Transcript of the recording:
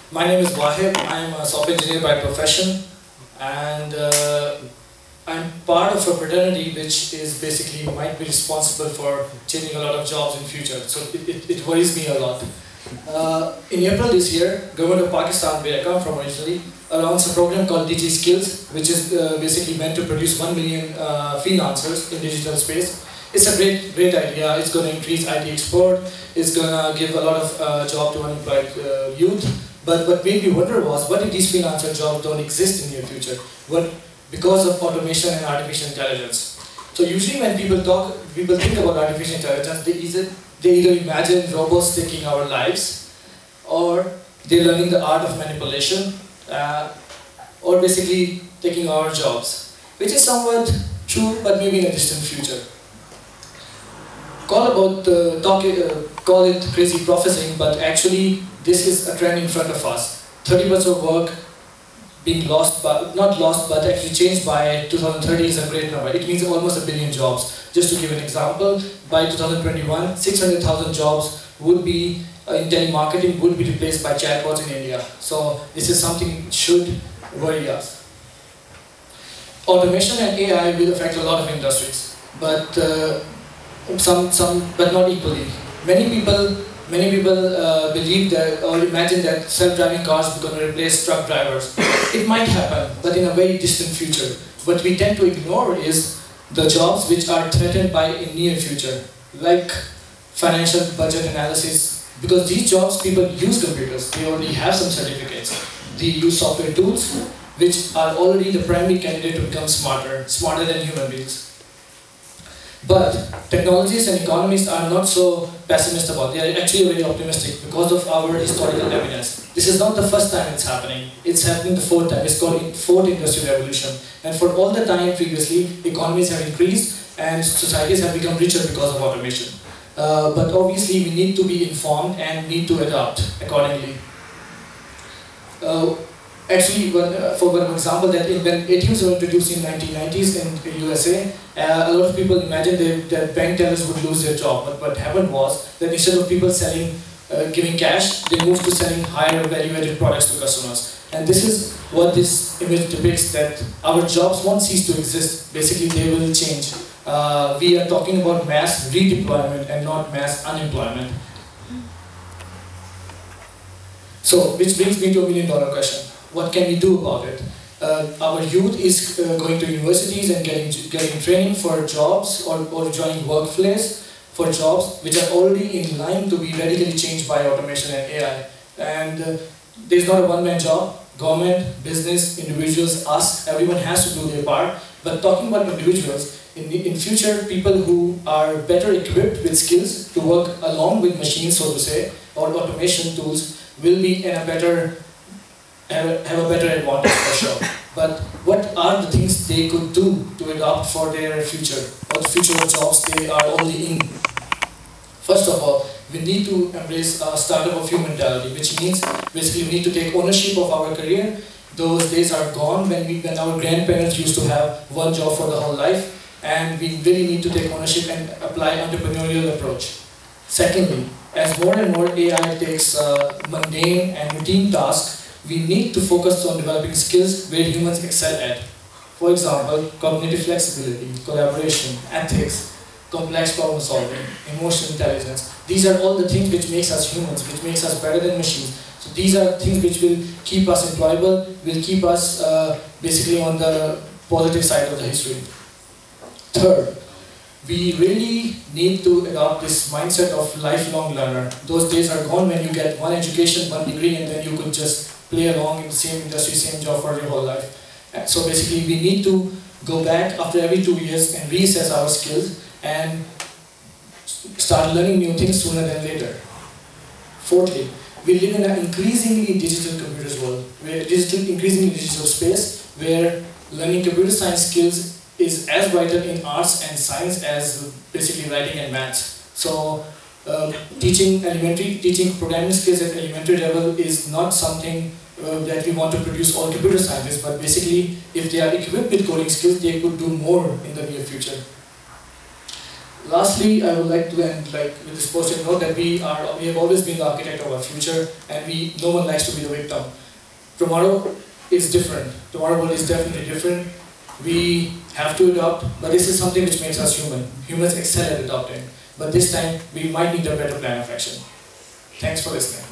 My name is Wahib. I'm a software engineer by profession, and I'm part of a fraternity which is basically might be responsible for changing a lot of jobs in future. So it worries me a lot. In April this year, government of Pakistan, where I come from originally, announced a program called Digi Skills, which is basically meant to produce 1 million freelancers in digital space. It's a great idea. It's going to increase IT export. It's going to give a lot of job to unemployed youth. But what made me wonder was, what if these freelancer jobs don't exist in the near future? Because of automation and artificial intelligence. So usually when people think about artificial intelligence, they either imagine robots taking our lives, or they're learning the art of manipulation, or basically taking our jobs, which is somewhat true, but maybe in a distant future. Call it crazy prophesying, but actually this is a trend in front of us. 30% of work being lost, not lost, but actually changed by 2030 is a great number. It means almost 1 billion jobs. Just to give an example, by 2021, 600,000 jobs would be in telemarketing would be replaced by chatbots in India. So this is something that should worry us. Automation and AI will affect a lot of industries, but but not equally. Many people believe that or imagine that self-driving cars are going to replace truck drivers. It might happen, but in a very distant future. What we tend to ignore is the jobs which are threatened by in near future, like financial budget analysis. Because these jobs, people use computers. They already have some certificates. They use software tools, which are already the primary candidate to become smarter than human beings. But technologists and economists are not so pessimistic about it. They are actually very optimistic because of our historical evidence. This is not the first time it's happening. It's happening the fourth time. It's called fourth industrial revolution. And for all the time previously, economies have increased and societies have become richer because of automation. But obviously we need to be informed and need to adapt accordingly. Actually, for one example, that when ATMs were introduced in 1990s in the USA, a lot of people imagined that bank tellers would lose their job. But what happened was that instead of people giving cash, they moved to selling higher value-added products to customers. And this is what this image depicts, that our jobs won't cease to exist. Basically, they will change. We are talking about mass redeployment and not mass unemployment. So, which brings me to $1 million question. What can we do about it? Our youth is going to universities and getting training for jobs or joining workplace for jobs which are already in line to be radically changed by automation and AI. And there's not a one-man job. Government, business, individuals, us, everyone has to do their part. But talking about individuals, in future, people who are better equipped with skills to work along with machines, so to say, or automation tools, will be in a better have a better advantage for sure. But what are the things they could do to adopt for their future, or the future of jobs they are already in? First of all, we need to embrace a startup of human mentality, which means basically we need to take ownership of our career. Those days are gone when our grandparents used to have one job for the whole life, and we really need to take ownership and apply entrepreneurial approach. Secondly, as more and more AI takes mundane and routine tasks, we need to focus on developing skills where humans excel at. For example, cognitive flexibility, collaboration, ethics, complex problem solving, emotional intelligence. These are all the things which makes us humans, which makes us better than machines. So these are things which will keep us employable, will keep us basically on the positive side of the history. Third, we really need to adopt this mindset of lifelong learner. Those days are gone when you get one education, one degree, and then you could just play along in the same industry, same job for your whole life. So basically we need to go back after every 2 years and reassess our skills and start learning new things sooner than later. Fourthly, we live in an increasingly digital computers world, increasingly digital space, where learning computer science skills is as vital in arts and science as basically writing and maths. So teaching programming skills at elementary level is not something that we want to produce all computer scientists, but basically if they are equipped with coding skills, they could do more in the near future. Lastly, I would like to end with this positive note that we have always been the architect of our future, and no one likes to be the victim. Tomorrow is different. Tomorrow world is definitely different. We have to adopt, but this is something which makes us human. Humans excel at adopting, but this time we might need a better plan of action. Thanks for listening.